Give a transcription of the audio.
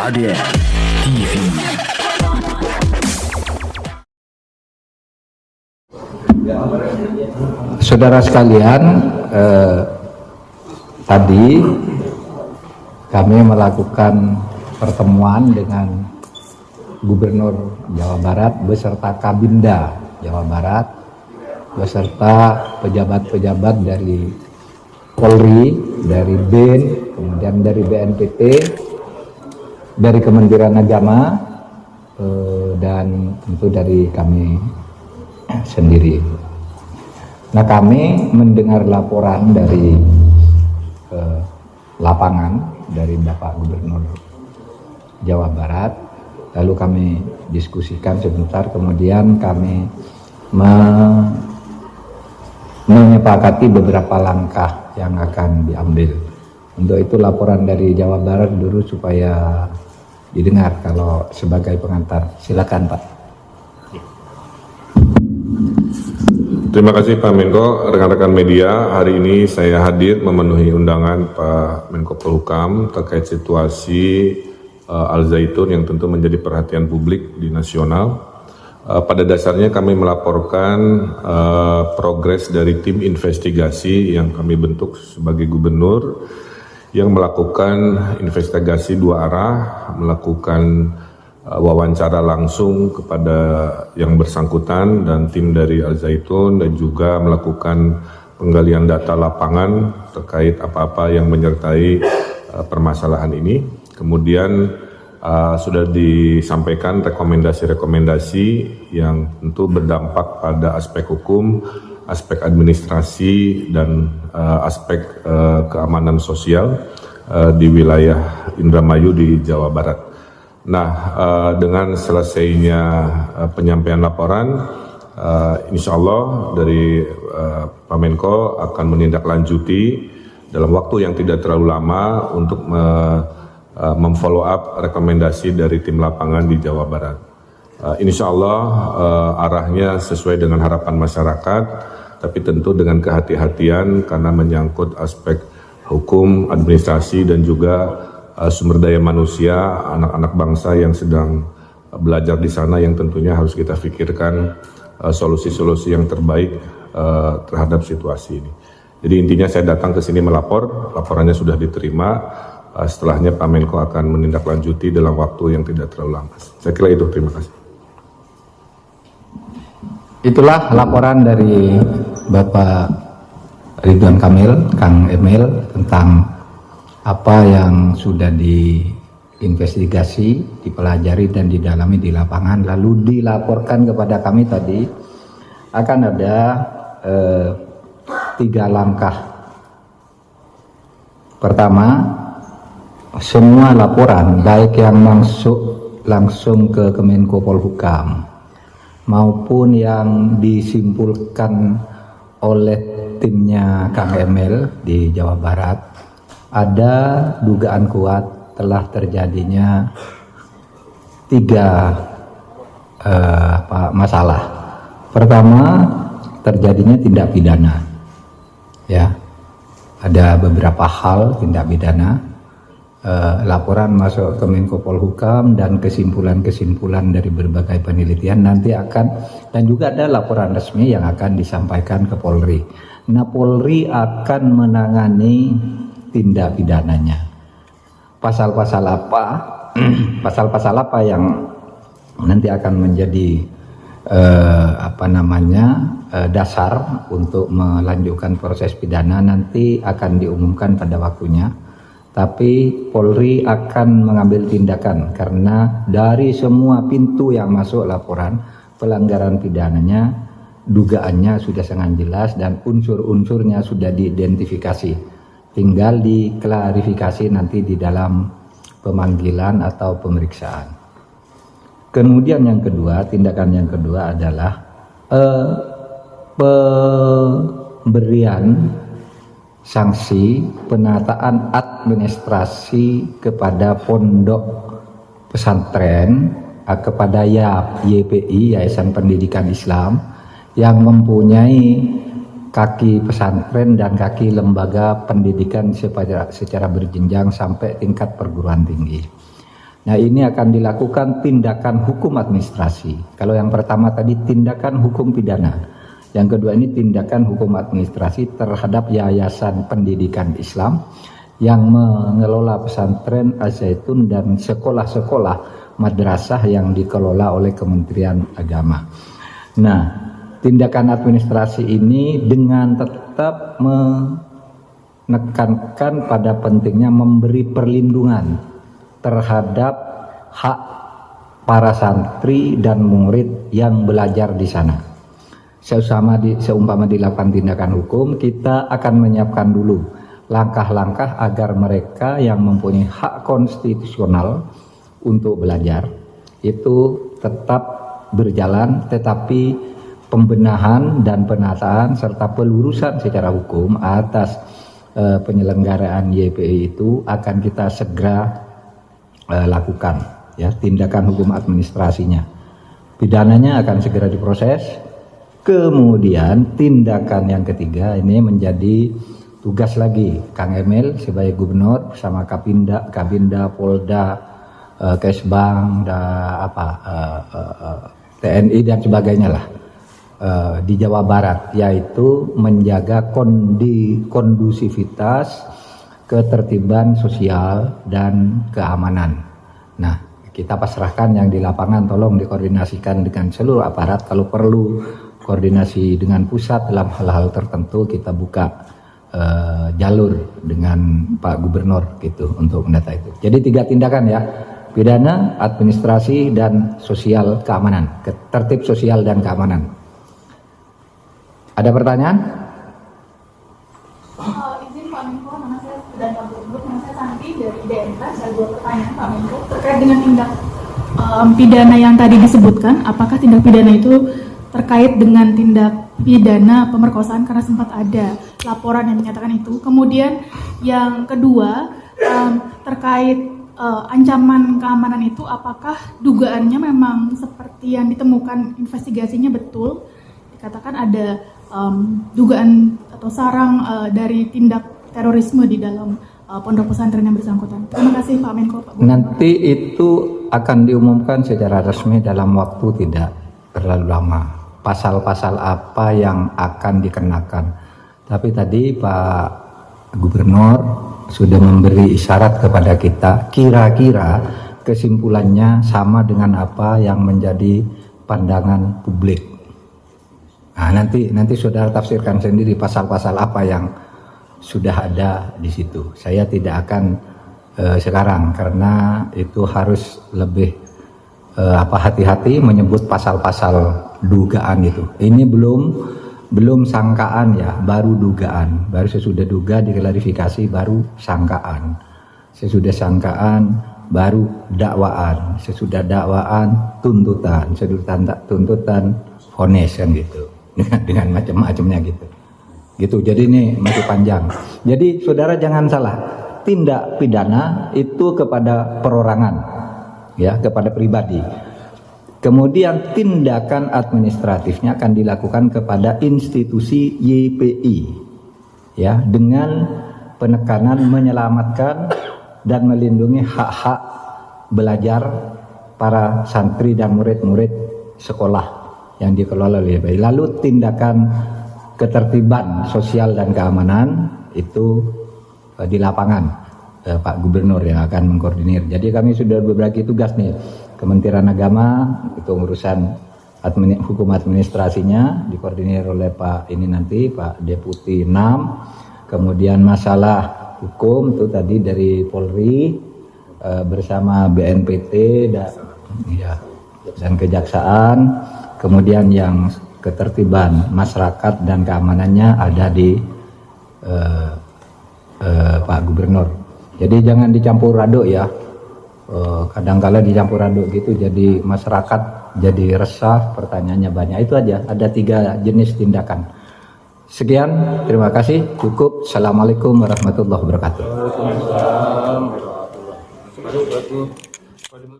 KDR TV. Saudara sekalian, tadi kami melakukan pertemuan dengan Gubernur Jawa Barat beserta Kabinda Jawa Barat beserta pejabat-pejabat dari Polri, dari BIN, kemudian dari BNPT, dari Kementerian Agama, dan tentu dari kami sendiri. Nah, kami mendengar laporan dari lapangan dari Bapak Gubernur Jawa Barat, lalu kami diskusikan sebentar, kemudian kami menyepakati beberapa langkah yang akan diambil. Untuk itu laporan dari Jawa Barat dulu supaya didengar kalau sebagai pengantar. Silakan Pak. Terima kasih Pak Menko, rekan-rekan media. Hari ini saya hadir memenuhi undangan Pak Menko Polhukam terkait situasi Al Zaitun yang tentu menjadi perhatian publik di nasional. Pada dasarnya kami melaporkan progres dari tim investigasi yang kami bentuk sebagai gubernur yang melakukan investigasi dua arah, melakukan wawancara langsung kepada yang bersangkutan dan tim dari Al Zaitun, dan juga melakukan penggalian data lapangan terkait apa-apa yang menyertai permasalahan ini. Kemudian sudah disampaikan rekomendasi-rekomendasi yang tentu berdampak pada aspek hukum, aspek administrasi, dan aspek keamanan sosial di wilayah Indramayu di Jawa Barat. Nah, dengan selesainya penyampaian laporan, insya Allah dari Pak Menko akan menindaklanjuti dalam waktu yang tidak terlalu lama untuk memfollow up rekomendasi dari tim lapangan di Jawa Barat. Insya Allah arahnya sesuai dengan harapan masyarakat, tapi tentu dengan kehati-hatian karena menyangkut aspek hukum, administrasi, dan juga sumber daya manusia, anak-anak bangsa yang sedang belajar di sana yang tentunya harus kita pikirkan solusi-solusi yang terbaik terhadap situasi ini. Jadi intinya saya datang ke sini melapor, laporannya sudah diterima. Setelahnya Pak Menko akan menindaklanjuti dalam waktu yang tidak terlalu lama. Saya kira itu, terima kasih. Itulah laporan dari Bapak Ridwan Kamil, Kang Emil, tentang apa yang sudah diinvestigasi, dipelajari dan didalami di lapangan, lalu dilaporkan kepada kami tadi. Akan ada 3 langkah. Pertama, semua laporan baik yang masuk langsung ke Kemenko Polhukam maupun yang disimpulkan oleh timnya Kang Emil di Jawa Barat, ada dugaan kuat telah terjadinya 3 masalah. Pertama, terjadinya tindak pidana. Ya, ada beberapa hal tindak pidana. Laporan masuk ke Menko Polhukam dan kesimpulan-kesimpulan dari berbagai penelitian nanti akan, dan juga ada laporan resmi yang akan disampaikan ke Polri. Nah, Polri akan menangani tindak pidananya. Pasal-pasal apa? Pasal-pasal apa yang nanti akan menjadi dasar untuk melanjutkan proses pidana nanti akan diumumkan pada waktunya. Tapi Polri akan mengambil tindakan karena dari semua pintu yang masuk laporan pelanggaran pidananya, dugaannya sudah sangat jelas dan unsur-unsurnya sudah diidentifikasi. Tinggal diklarifikasi nanti di dalam pemanggilan atau pemeriksaan. Kemudian yang kedua, tindakan yang kedua adalah pemberian sanksi penataan administrasi kepada pondok pesantren, kepada YPI, Yayasan Pendidikan Islam, yang mempunyai kaki pesantren dan kaki lembaga pendidikan secara berjenjang sampai tingkat perguruan tinggi. Nah, ini akan dilakukan tindakan hukum administrasi. Kalau yang pertama tadi tindakan hukum pidana, yang kedua ini tindakan hukum administrasi terhadap yayasan pendidikan Islam yang mengelola pesantren Al-Zaitun dan sekolah-sekolah madrasah yang dikelola oleh Kementerian Agama. Nah, tindakan administrasi ini dengan tetap menekankan pada pentingnya memberi perlindungan terhadap hak para santri dan murid yang belajar di sana. Seumpama dilakukan tindakan hukum, kita akan menyiapkan dulu langkah-langkah agar mereka yang mempunyai hak konstitusional untuk belajar itu tetap berjalan, tetapi pembenahan dan penataan serta pelurusan secara hukum atas penyelenggaraan YPI itu akan kita segera lakukan, ya, tindakan hukum administrasinya. Pidananya akan segera diproses. Kemudian tindakan yang ketiga ini menjadi tugas lagi Kang Emil sebagai gubernur bersama Kabinda, Polda, Kesbang, TNI dan sebagainya lah di Jawa Barat, yaitu menjaga kondusivitas, ketertiban sosial dan keamanan. Nah, kita pasrahkan yang di lapangan, tolong dikoordinasikan dengan seluruh aparat. Kalau perlu koordinasi dengan pusat dalam hal-hal tertentu, kita buka jalur dengan Pak Gubernur gitu untuk mendata itu. Jadi 3 tindakan ya, pidana, administrasi, dan sosial keamanan, tertib sosial dan keamanan. Ada pertanyaan? Izin Pak Menko, nama saya dan Pak Gubernur, nama saya Santi dari DMK. Saya buat pertanyaan Pak Menko terkait dengan tindak pidana yang tadi disebutkan. Apakah tindak pidana itu terkait dengan tindak pidana pemerkosaan, karena sempat ada laporan yang menyatakan itu. Kemudian yang kedua terkait ancaman keamanan itu, apakah dugaannya memang seperti yang ditemukan investigasinya betul? Dikatakan ada dugaan atau sarang dari tindak terorisme di dalam pondok pesantren yang bersangkutan. Terima kasih Pak Menko. Pak Gubernur. Nanti itu akan diumumkan secara resmi dalam waktu tidak terlalu lama. Pasal-pasal apa yang akan dikenakan. Tapi tadi Pak Gubernur sudah memberi isyarat kepada kita, kira-kira kesimpulannya sama dengan apa yang menjadi pandangan publik. Nah, nanti saudara tafsirkan sendiri pasal-pasal apa yang sudah ada di situ. Saya tidak akan sekarang, karena itu harus lebih hati-hati menyebut pasal-pasal dugaan itu. Ini belum sangkaan ya, baru dugaan. Baru sesudah duga diklarifikasi, baru sangkaan. Sesudah sangkaan baru dakwaan. Sesudah dakwaan tuntutan. Sesudah tuntutan vonis kan gitu. Dengan macam-macamnya gitu. Jadi ini masih panjang. Jadi saudara jangan salah. Tindak pidana itu kepada perorangan, ya, kepada pribadi. Kemudian tindakan administratifnya akan dilakukan kepada institusi YPI, ya, dengan penekanan menyelamatkan dan melindungi hak-hak belajar para santri dan murid-murid sekolah yang dikelola oleh YPI. Lalu tindakan ketertiban sosial dan keamanan itu di lapangan, Pak Gubernur yang akan mengkoordinir. Jadi kami sudah berbagi tugas nih. Kementerian Agama itu urusan hukum administrasinya dikoordinir oleh Pak Deputi 6. Kemudian masalah hukum itu tadi dari Polri bersama BNPT dan Kejaksaan. Kemudian yang ketertiban masyarakat dan keamanannya ada di Pak Gubernur. Jadi jangan dicampur aduk ya. Kadang-kala dicampur aduk gitu, jadi masyarakat jadi resah, pertanyaannya banyak. Itu aja, ada 3 jenis tindakan. Sekian, terima kasih, cukup. Assalamualaikum warahmatullahi wabarakatuh.